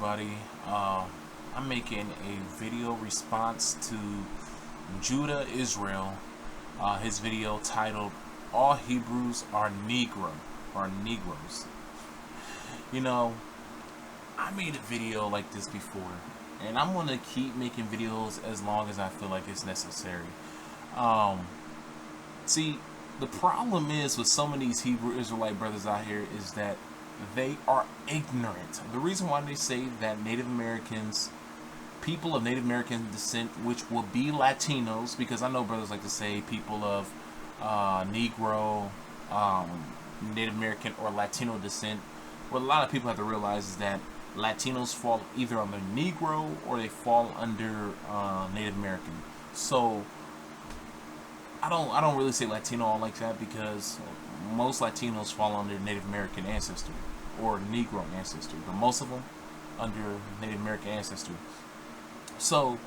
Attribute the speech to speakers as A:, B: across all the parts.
A: everybody. I'm making a video response to Judah Israel. His video titled "All Hebrews Are Negroes." You know, I made a video like this before, and I'm gonna keep making videos as long as I feel like it's necessary. See, the problem is with some of these Hebrew Israelite brothers out here is that they are ignorant. The reason why they say that Native Americans, people of Native American descent, which will be Latinos, because I know brothers like to say people of Negro, Native American, or Latino descent. What a lot of people have to realize is that Latinos fall either under Negro or they fall under Native American. So I don't really say Latino all like that, because most Latinos fall under Native American ancestry or Negro ancestry, but most of them under Native American ancestry. So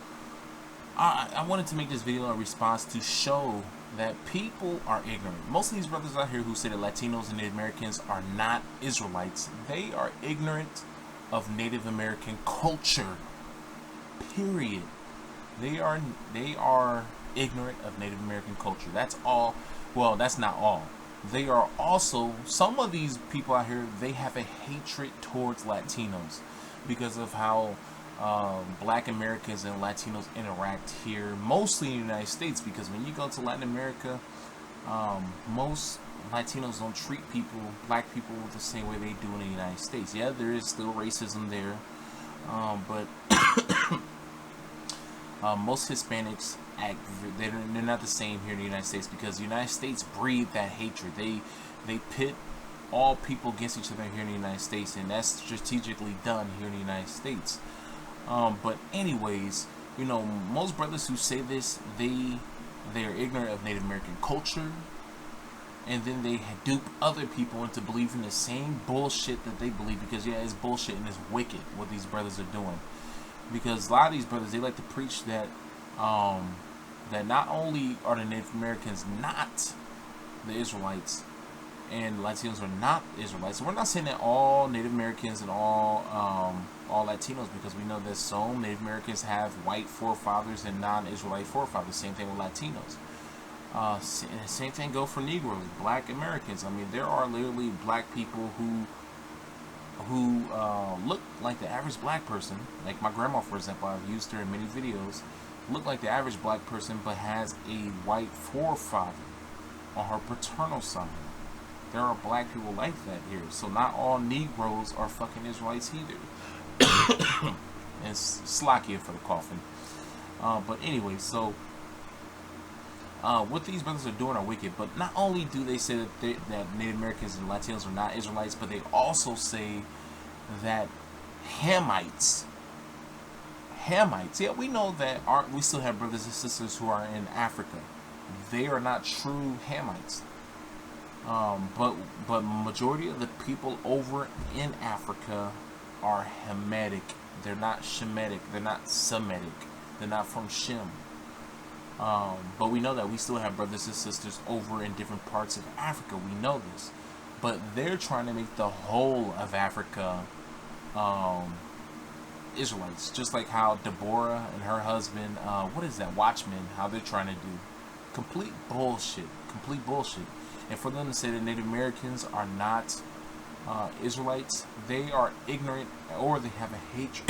A: I wanted to make this video in response to show that people are ignorant. Most of these brothers out here who say that Latinos and Native Americans are not Israelites, they are ignorant of Native American culture. Period. They are ignorant of Native American culture. That's all. Well, that's not all. They are also, some of these people out here, they have a hatred towards Latinos because of how Black Americans and Latinos interact here, mostly in the United States. Because when you go to Latin America, most Latinos don't treat Black people, the same way they do in the United States. Yeah, there is still racism there, but most Hispanics they're not the same here in the United States, because the United States breed that hatred. They pit all people against each other here in the United States, and that's strategically done here in the United States. But anyways, you know, most brothers who say this, they are ignorant of Native American culture, and then they dupe other people into believing the same bullshit that they believe, because yeah, it's bullshit and it's wicked what these brothers are doing. Because a lot of these brothers, they like to preach that that not only are the Native Americans not the Israelites, and Latinos are not Israelites. So we're not saying that all Native Americans and all Latinos, because we know that some Native Americans have white forefathers and non-Israelite forefathers. Same thing with Latinos. Same thing go for Negroes, Black Americans. I mean, there are literally Black people who look like the average Black person. Like my grandma, for example, I've used her in many videos. Look like the average Black person, but has a white forefather on her paternal side. There are Black people like that here. So not all Negroes are fucking Israelites either. And Slakia for the coughing. But anyway, so what these brothers are doing are wicked. But not only do they say that Native Americans and Latinos are not Israelites, but they also say that Hamites, yeah, we know that we still have brothers and sisters who are in Africa. They are not true Hamites. But majority of the people over in Africa are Hamitic. They're not Shemitic. They're not Semitic. They're not from Shem. But we know that we still have brothers and sisters over in different parts of Africa. We know this. But they're trying to make the whole of Africa Israelites. Just like how Deborah and her husband, Watchman, how they're trying to do. Complete bullshit. And for them to say that Native Americans are not Israelites, they are ignorant, or they have a hatred.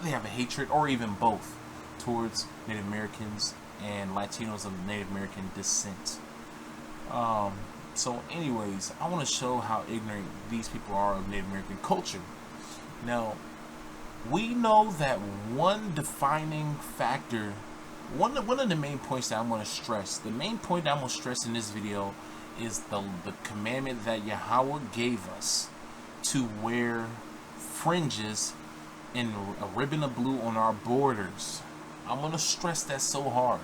A: They have a hatred, or even both, towards Native Americans and Latinos of Native American descent. So anyways, I want to show how ignorant these people are of Native American culture. Now, we know that one defining factor, one of the main points that I'm going to stress, the main point that I'm going to stress in this video is the commandment that Yahweh gave us to wear fringes and a ribbon of blue on our borders. I'm going to stress that so hard.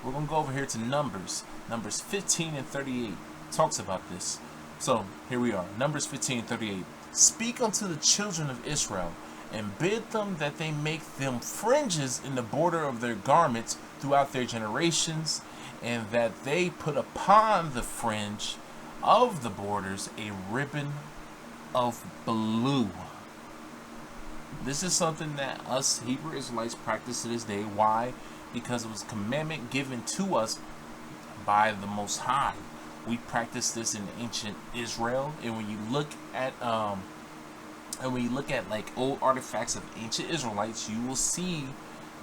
A: We're going to go over here to Numbers 15 and 38. Talks about this. So here we are, Numbers 15 and 38. Speak unto the children of Israel, and bid them that they make them fringes in the border of their garments throughout their generations, and that they put upon the fringe of the borders a ribbon of blue. This is something that us Hebrew Israelites practice to this day. Why? Because it was a commandment given to us by the Most High. We practice this in ancient Israel, and when you look at like old artifacts of ancient Israelites, you will see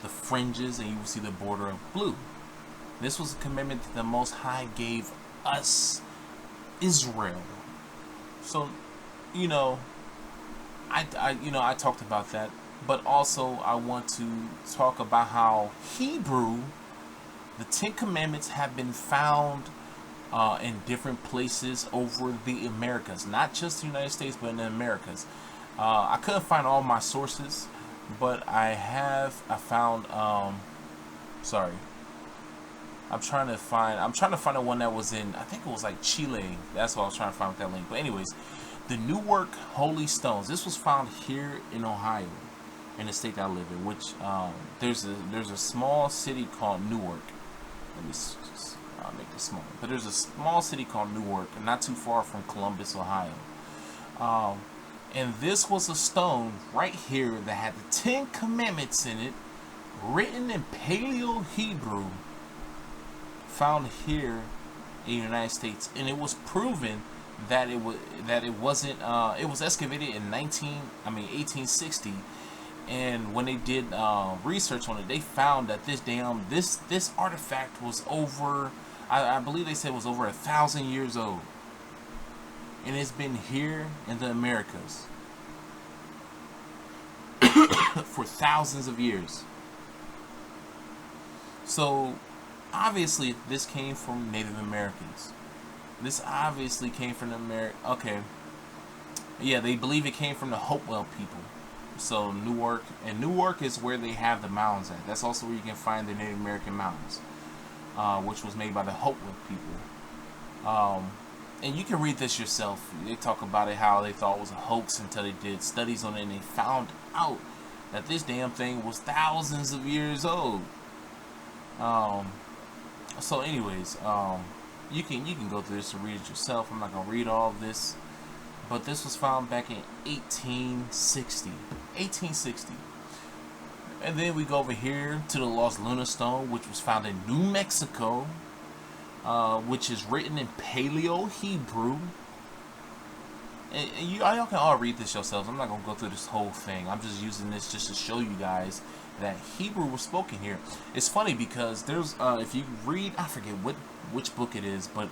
A: the fringes and you will see the border of blue. This was a commandment that the Most High gave us, Israel. So, you know, I talked about that, but also I want to talk about how Hebrew, the Ten Commandments, have been found in different places over the Americas, not just the United States, but in the Americas. I couldn't find all my sources, but I found. Sorry, I'm trying to find the one that was in, I think it was like Chile. That's what I was trying to find with that link. But anyways, the Newark Holy Stones. This was found here in Ohio, in the state that I live in. Which there's a small city called Newark. Let me just make this small. But there's a small city called Newark, not too far from Columbus, Ohio. And this was a stone right here that had the Ten Commandments in it, written in Paleo Hebrew, found here in the United States, and it was proven that it wasn't. It was excavated in 1860, and when they did research on it, they found that this artifact was over. I believe they said it was over 1,000 years old, and it's been here in the Americas for thousands of years. So obviously this came from Native Americans. This obviously came from the okay. Yeah, they believe it came from the Hopewell people. So Newark is where they have the mounds at. That's also where you can find the Native American mounds, which was made by the Hopewell people. And you can read this yourself. They talk about it, how they thought it was a hoax until they did studies on it, and they found out that this damn thing was thousands of years old. So anyways, you can go through this and read it yourself. I'm not gonna read all of this, but this was found back in 1860. 1860. And then we go over here to the Los Lunas Stone, which was found in New Mexico, which is written in Paleo Hebrew. And y'all can all read this yourselves. I'm not gonna go through this whole thing. I'm just using this just to show you guys that Hebrew was spoken here. It's funny because there's if you read, I forget which book it is, but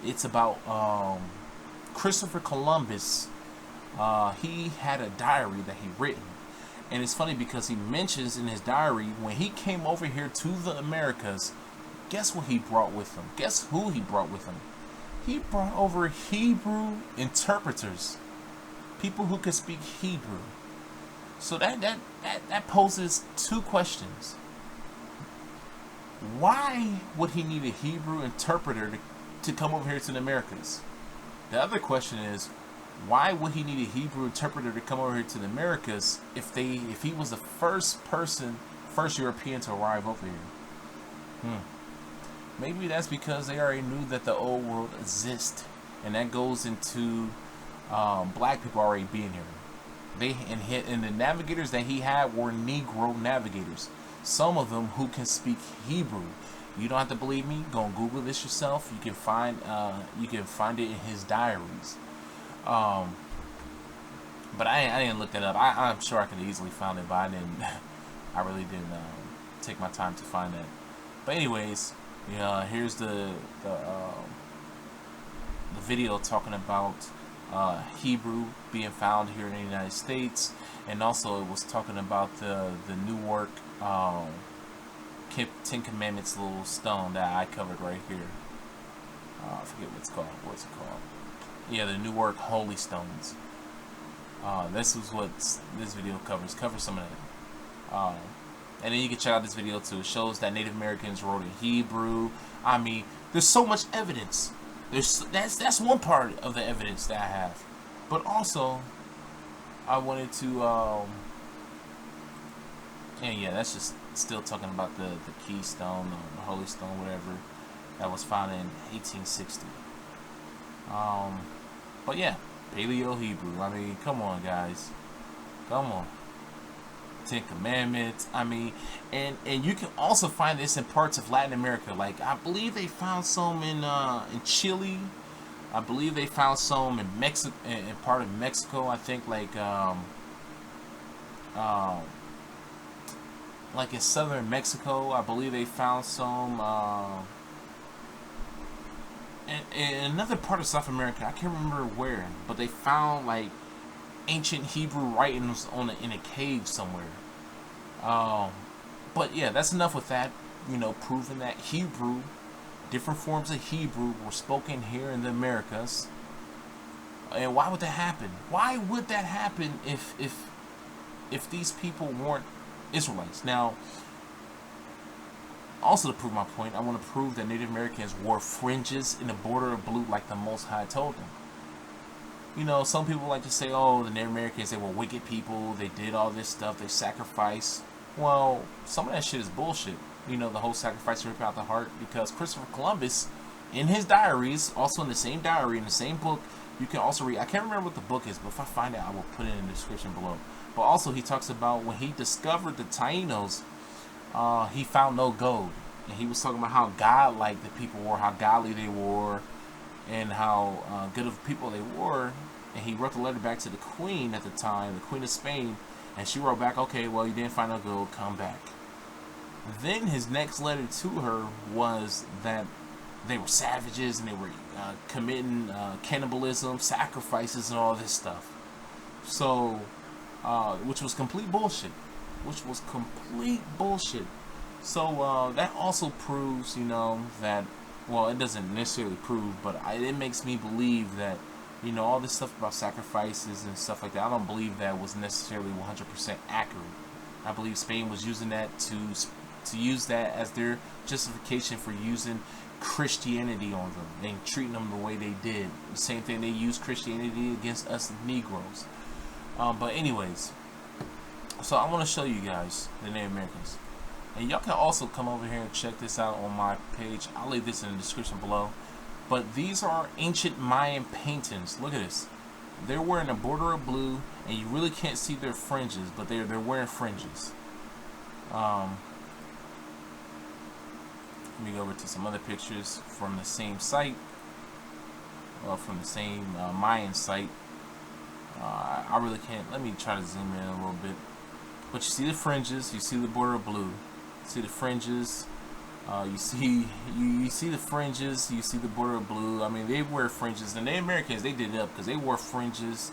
A: it's about Christopher Columbus. He had a diary that he written, and it's funny because he mentions in his diary when he came over here to the Americas, guess what he brought with him? Guess who he brought with him? He brought over Hebrew interpreters, people who could speak Hebrew. So that poses two questions. Why would he need a Hebrew interpreter to come over here to the Americas? The other question is, why would he need a Hebrew interpreter to come over here to the Americas if he was the first European to arrive over here? Maybe that's because they already knew that the old world exists, and that goes into black people already being here. And the navigators that he had were Negro navigators. Some of them who can speak Hebrew. You don't have to believe me. Go and Google this yourself. You can find it in his diaries. But I didn't look that up. I'm sure I could have easily found it, but I didn't. I really didn't take my time to find that. But anyways, here's the video talking about Hebrew being found here in the United States, and also it was talking about the Newark Ten Commandments little stone that I covered right here. I forget what it's called. What's it called? Yeah, the Newark Holy Stones. This is what this video covers. Covers some of that. And then you can check out this video too. It shows that Native Americans wrote in Hebrew. I mean, there's so much evidence. That's one part of the evidence that I have. But also, I wanted to, and yeah, that's just still talking about the keystone, or the holy stone, whatever, that was found in 1860. But yeah, Paleo Hebrew. I mean, come on, guys. Come on. Ten Commandments. I mean, and you can also find this in parts of Latin America. Like I believe they found some in Chile. I believe they found some in Mexico, in part of Mexico. I think um, like in southern Mexico. I believe they found some. In another part of South America, I can't remember where, but they found like ancient Hebrew writings in a cave somewhere. Um, but yeah, that's enough with that. You know, proving that Hebrew, different forms of Hebrew, were spoken here in the Americas. And why would that happen? Why would that happen if these people weren't Israelites? Now, also to prove my point, I want to prove that Native Americans wore fringes in the border of blue, like the Most High told them. You know, some people like to say, oh, the Native Americans, they were wicked people, they did all this stuff, they sacrificed. Well, some of that shit is bullshit. You know, the whole sacrifice rip out the heart, because Christopher Columbus, in his diaries, also in the same diary, in the same book, you can also read, I can't remember what the book is, but if I find it, I will put it in the description below. But also, he talks about when he discovered the Taínos, he found no gold. And he was talking about how godlike the people were, how godly they were, and how good of people they were. And he wrote the letter back to the queen at the time, the Queen of Spain, and she wrote back, okay, well, you didn't find no gold, come back. Then his next letter to her was that they were savages and they were committing cannibalism, sacrifices, and all this stuff. So, which was complete bullshit. So that also proves, you know, that, well, it doesn't necessarily prove, but it makes me believe that, you know, all this stuff about sacrifices and stuff like that, I don't believe that was necessarily 100% accurate. I believe Spain was using that to use that as their justification for using Christianity on them and treating them the way they did. The same thing they used Christianity against us Negroes. But anyways, so I want to show you guys the Native Americans. And y'all can also come over here and check this out on my page. I'll leave this in the description below. But these are ancient Mayan paintings. Look at this. They're wearing a border of blue, and you really can't see their fringes, but they're wearing fringes. Let me go over to some other pictures from the same site. Well, from the same Mayan site. I really can't. Let me try to zoom in a little bit. But you see the fringes. You see the border of blue. See the fringes. You see the fringes. You see the border of blue. I mean, they wear fringes. The Native Americans, they did it up because they wore fringes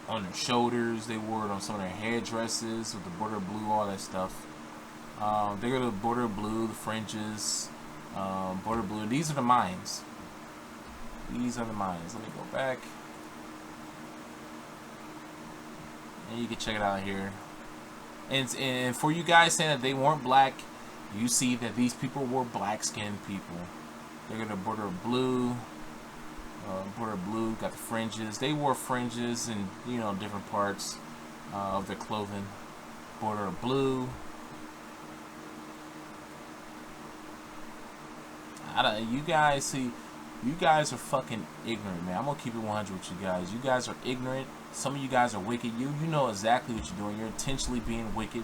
A: on their shoulders. They wore it on some of their headdresses with the border of blue, all that stuff. They go to the border of blue, the fringes, border of blue. These are the Mayans. These are the Mayans. Let me go back. And you can check it out here. And for you guys saying that they weren't black, you see that these people were black-skinned people. They're got a border of blue. Got the fringes. They wore fringes in, you know, different parts of their clothing. Border of blue. You guys see, you guys are fucking ignorant, man. I'm gonna keep it 100 with you guys. You guys are ignorant. Some of you guys are wicked. You know exactly what you're doing. You're intentionally being wicked.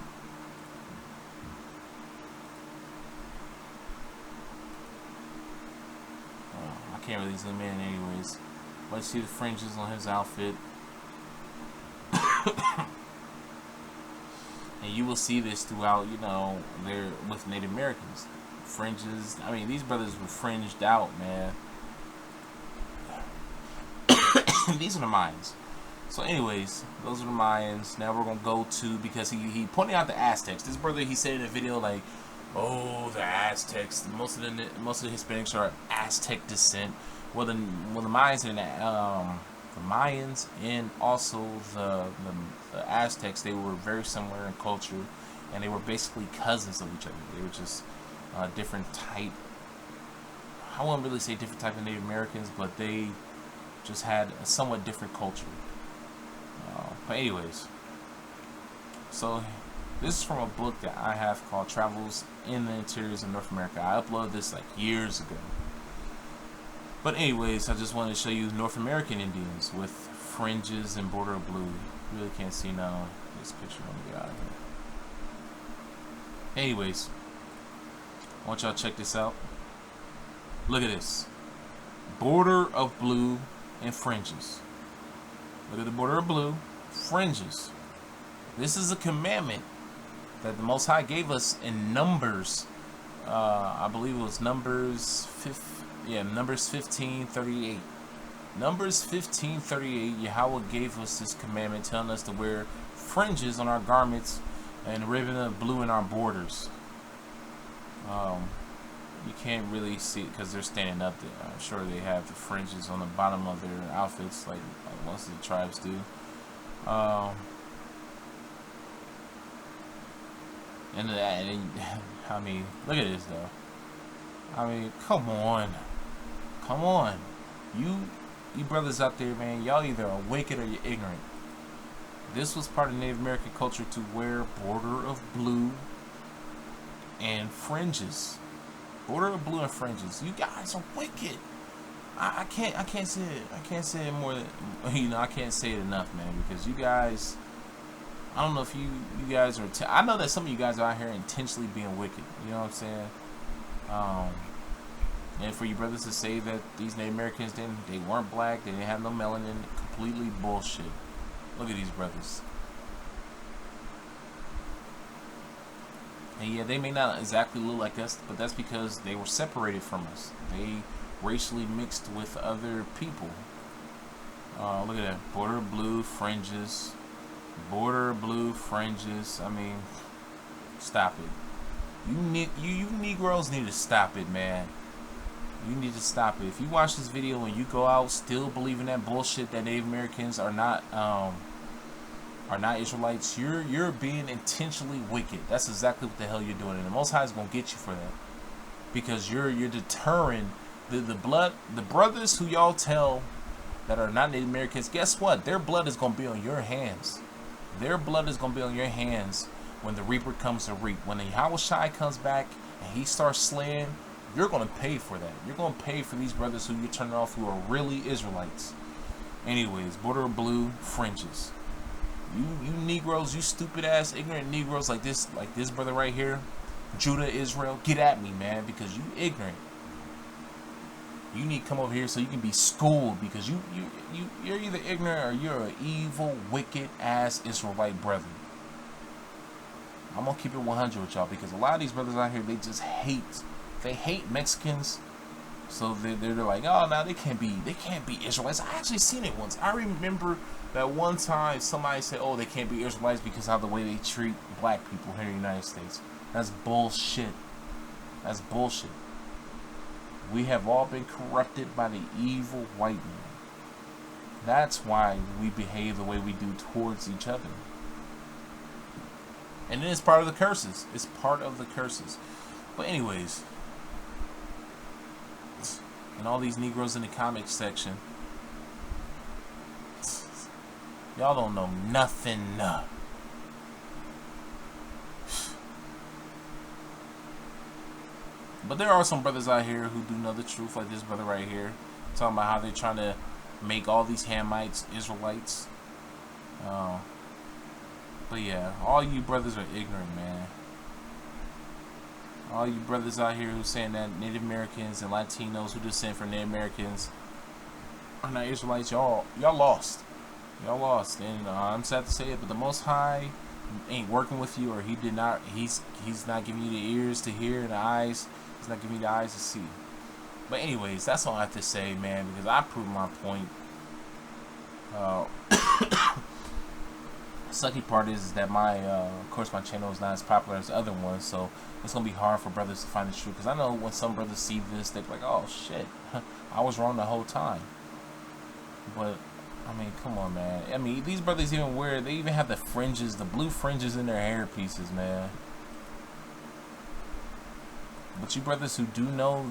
A: I can't really zoom in anyways. Let's see the fringes on his outfit. And you will see this throughout, you know, they're with Native Americans. Fringes. I mean, these brothers were fringed out, man. These are the Mayans. So anyways, those are the Mayans. Now we're gonna go to, because he pointed out the Aztecs. This brother, he said in a video like, oh, the Aztecs. Most of the Hispanics are Aztec descent. Well, the Mayans and the Mayans and also the Aztecs, they were very similar in culture, and they were basically cousins of each other. They were just different type. I wouldn't really say different type of Native Americans, but they just had a somewhat different culture. But anyways, so this is from a book that I have called Travels in the Interiors of North America. I uploaded this like years ago. But anyways, I just wanted to show you North American Indians with fringes and border of blue. You really can't see now this picture. Let me get out of here. Anyways, I want y'all to check this out. Look at this. Border of blue and fringes. Look at the border of blue, fringes. This is a commandment that the Most High gave us in Numbers. I believe it was Numbers 15:38. Numbers 15:38. Yahweh gave us this commandment, telling us to wear fringes on our garments and ribbon of blue in our borders. You can't really see it because they're standing up there. I'm sure they have the fringes on the bottom of their outfits, like most of the tribes do. And I mean, look at this though. I mean, come on, you brothers out there, man. Y'all either are wicked or you're ignorant. This was part of Native American culture to wear border of blue and fringes. Border of blue and fringes. You guys are wicked. I can't say it. I can't say it more than, I can't say it enough, man, because you guys, I don't know if you guys are I know that some of you guys are out here intentionally being wicked. You know what I'm saying? And for you brothers to say that these Native Americans they weren't black, they didn't have no melanin, completely bullshit. Look at these brothers. And yeah, they may not exactly look like us, but that's because they were separated from us. They racially mixed with other people. Look at that. Border of blue, fringes. Border of blue, fringes. I mean, stop it. You Negroes need to stop it, man. You need to stop it. If you watch this video and you go out still believing that bullshit that Native Americans are not Israelites, you're being intentionally wicked. That's exactly what the hell you're doing, and the Most High is gonna get you for that, because you're deterring the brothers who y'all tell that are not Native Americans. Guess what? Their blood is gonna be on your hands. Their blood is gonna be on your hands when the Reaper comes to reap. When the Yahweh Shai comes back and he starts slaying, you're gonna pay for that. You're gonna pay for these brothers who you're turning off, who are really Israelites. Anyways, border of blue, fringes. You Negroes, you stupid ass ignorant Negroes like this brother right here, Judah Israel, get at me, man, because you ignorant. You need to come over here so you can be schooled, because you're either ignorant or you're an evil, wicked ass Israelite brother. I'm gonna keep it 100 with y'all, because a lot of these brothers out here, they just hate. They hate Mexicans. So they're like, oh, now they can't be Israelites. I actually seen it once. I remember that one time somebody said, oh, they can't be Israelites because of the way they treat black people here in the United States. That's bullshit. That's bullshit. We have all been corrupted by the evil white man. That's why we behave the way we do towards each other. And then it's part of the curses. It's part of the curses. But anyways, and all these Negroes in the comics section, y'all don't know nothing. But there are some brothers out here who do know the truth, like this brother right here, talking about how they're trying to make all these Hamites Israelites. But yeah, all you brothers are ignorant, man. All you brothers out here who saying that Native Americans and Latinos who descend from Native Americans are not Israelites, y'all lost. Y'all lost. And I'm sad to say it, but the Most High ain't working with you, or he's not giving you the ears to hear and the eyes. He's not giving you the eyes to see. But anyways, that's all I have to say, man, because I proved my point. Sucky part is that of course, my channel is not as popular as the other ones, so it's gonna be hard for brothers to find the truth. Because I know when some brothers see this, they're like, "Oh shit, I was wrong the whole time." But I mean, come on, man. I mean, these brothers they even have the fringes, the blue fringes in their hair pieces, man. But you brothers who do know,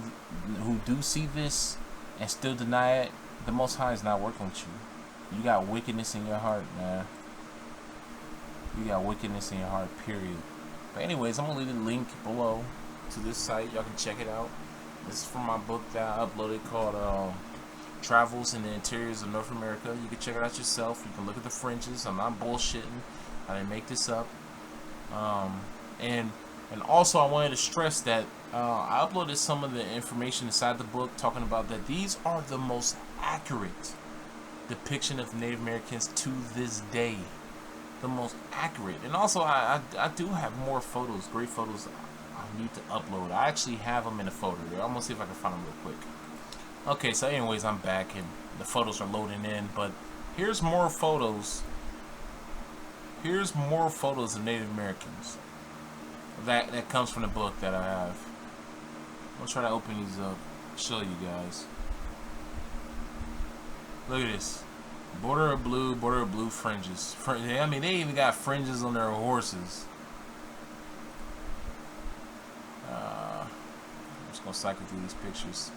A: who do see this and still deny it, the Most High is not working with you. You got wickedness in your heart, man. You got wickedness in your heart, period. But anyways, I'm going to leave the link below to this site. Y'all can check it out. This is from my book that I uploaded called Travels in the Interiors of North America. You can check it out yourself. You can look at the fringes. I'm not bullshitting. I didn't make this up. And And also, I wanted to stress that I uploaded some of the information inside the book talking about that these are the most accurate depiction of Native Americans to this day. The most accurate. And also, I do have more photos, great photos I need to upload. I actually have them in a folder. I'm going to see if I can find them real quick. Okay, so anyways, I'm back and the photos are loading in. But here's more photos. Here's more photos of Native Americans. That comes from the book that I have. I'm gonna try to open these up, show you guys. Look at this. Border of blue fringes. I mean, they even got fringes on their horses. I'm just gonna cycle through these pictures.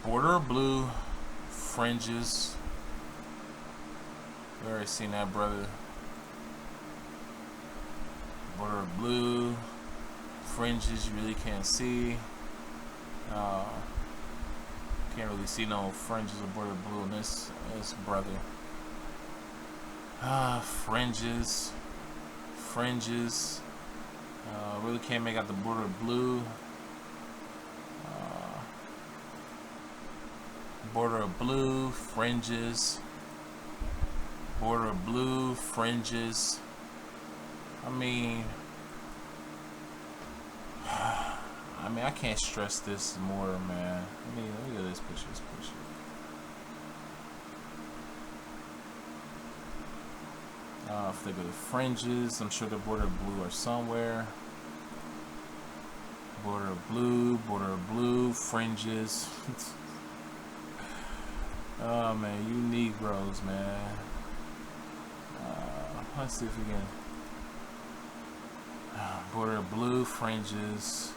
A: Border of blue fringes. You already seen that, brother. Border of blue fringes, you really can't see. Can't really see no fringes of border of blue in this brother. Fringes. Really can't make out the border of blue. Border of blue fringes. Border of blue fringes. I mean, I can't stress this more, man. Let me get this picture. If they go to fringes, I'm sure the border of blue are somewhere. Border of blue, fringes. Oh man, you Negroes, man. Let's see if we can. Border of blue, fringes.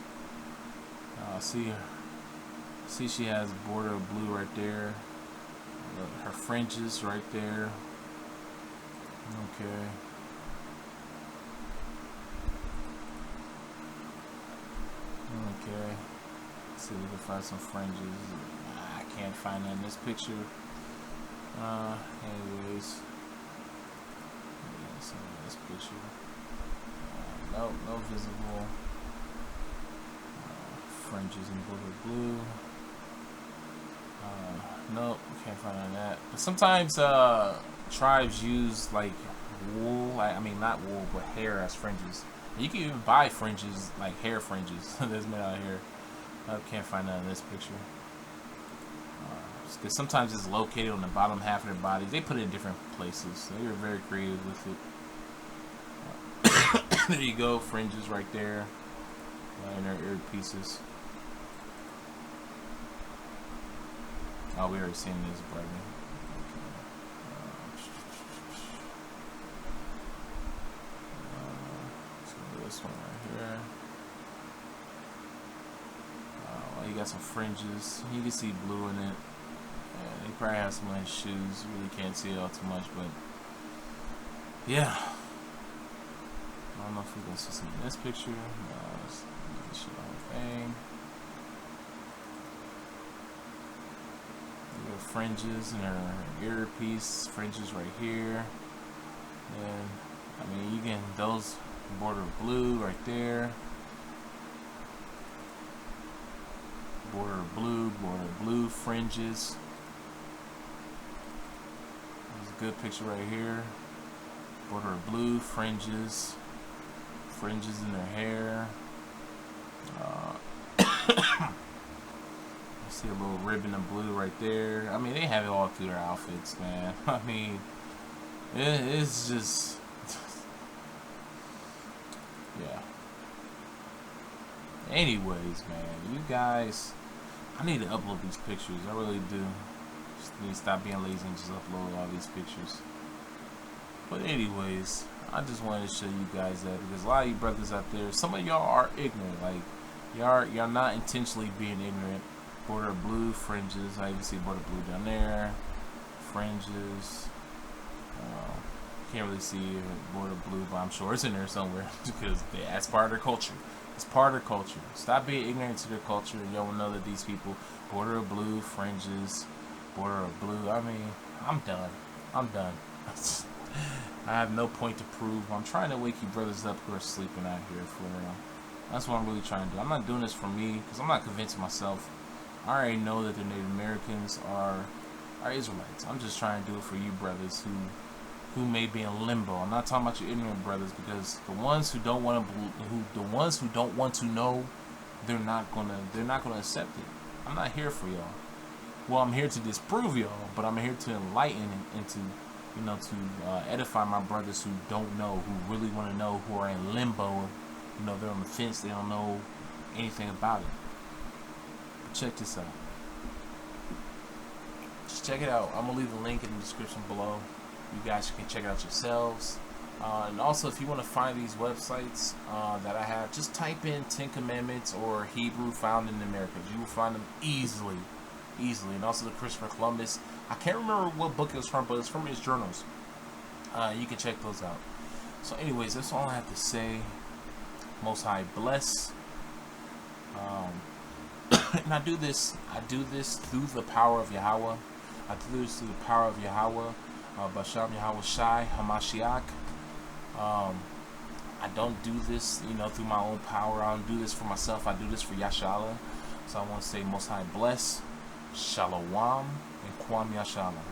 A: See, she has border of blue right there. Her fringes right there. Okay. Let's see if we can find some fringes. I can't find that in this picture. Anyways. Some of this picture. Nope, no visible fringes in border blue. Nope, can't find none of that. But sometimes tribes use like wool, I mean not wool, but hair as fringes. You can even buy fringes, like hair fringes that's made out of hair. I can't find that in this picture. Because sometimes it's located on the bottom half of their bodies. They put it in different places. So they were very creative with it. There you go, fringes right there. And their ear pieces. Oh, we already seen this, brother. So this one right here. Well, you got some fringes. You can see blue in it. He probably has some of his shoes. You really can't see it all too much, but yeah. I don't know if we can see some in this picture. No, let's show the whole thing. You got fringes in her earpiece, fringes right here. And I mean, you can those border blue right there. Border blue fringes. There's a good picture right here. Border blue fringes. Fringes in their hair. I see a little ribbon of blue right there. I mean, they have it all through their outfits, man. I mean, it's just, yeah. Anyways, man, you guys, I need to upload these pictures. I really do. Just need to stop being lazy and just upload all these pictures. But anyways, I just wanted to show you guys that because a lot of you brothers out there, some of y'all are ignorant. Like y'all not intentionally being ignorant. Border blue fringes. I even see border blue down there. Fringes. Can't really see border blue, but I'm sure it's in there somewhere because that's part of their culture. It's part of their culture. Stop being ignorant to their culture. Y'all will know that these people border of blue fringes, border of blue. I mean, I'm done. I have no point to prove. I'm trying to wake you brothers up who are sleeping out here for real. That's what I'm really trying to do. I'm not doing this for me because I'm not convinced myself. I already know that the Native Americans are Israelites. I'm just trying to do it for you brothers who may be in limbo. I'm not talking about your ignorant brothers, because the ones who don't want to know, they're not gonna accept it. I'm not here for y'all. Well, I'm here to disprove y'all, but I'm here to enlighten and to, to edify my brothers who don't know, who really want to know, who are in limbo. They're on the fence. They don't know anything about it. But check this out. Just check it out. I'm gonna leave the link in the description below. You guys can check it out yourselves. And also, if you want to find these websites that I have, just type in 10 Commandments or Hebrew found in the Americas. You will find them easily. And also the Christopher Columbus. I can't remember what book it was from, but it's from his journals. You can check those out. So anyways, that's all I have to say. Most High bless. And I do this through the power of Yahweh. I do this through the power of Yahweh. Basham Yahweh Shai Hamashiach. I don't do this, through my own power. I don't do this for myself. I do this for Yashala. So I want to say Most High bless, Shalom, and Kwam Yashala.